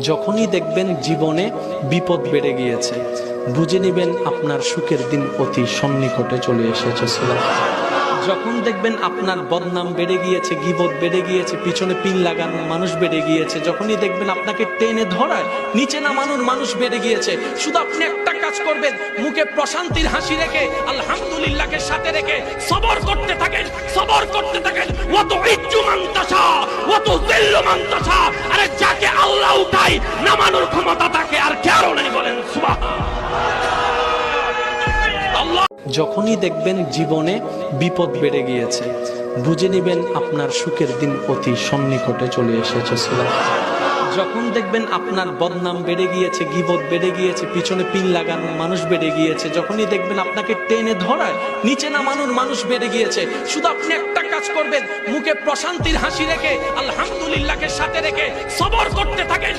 যখনই দেখবেন জীবনে বিপদ বেড়ে গিয়েছে, বুঝে নেবেন আপনার সুখের দিন অতি সন্নিকটে চলে এসেছে। যখন দেখবেন আপনার বদনাম বেড়ে গিয়েছে, গীবত বেড়ে গিয়েছে, পিছনে পিন লাগানোর মানুষ বেড়ে গিয়েছে, যখনই দেখবেন আপনাকে টেনে ধরায় নিচে নামানোর মানুষ বেড়ে গিয়েছে, শুধু আপনি একটা কাজ করবেন, মুখে প্রশান্তির হাসি রেখে আলহামদুলিল্লাহকে সাথে রেখে সবর করতে থাকেন, সবর করতে থাকেন। ওয়াত ইজ্জু মান তাশা ওয়া তুযিল্লু মান তাশা। আরে যাকে আল্লাহ উঠায় নামানোর ক্ষমতা তাকে আর কারো নাই, বলেন সুবহানাল্লাহ। যখনই দেখবেন জীবনে বিপদ বেড়ে গিয়েছে, বুঝে নেবেন আপনার সুখের দিন অতি সন্নিকটে চলে এসেছে। যখন দেখবেন আপনার বদনাম বেড়ে গিয়েছে, গীবত বেড়ে গিয়েছে, পিছনে পিন লাগানোর মানুষ বেড়ে গিয়েছে, যখনই দেখবেন আপনাকে টেনে ধরায় নিচে নামানোর মানুষ বেড়ে গিয়েছে, শুধু আপনি একটা কাজ করবেন, মুখে প্রশান্তির হাসি রেখে আলহামদুলিল্লাহকে সাথে রেখে সবর করতে থাকেন।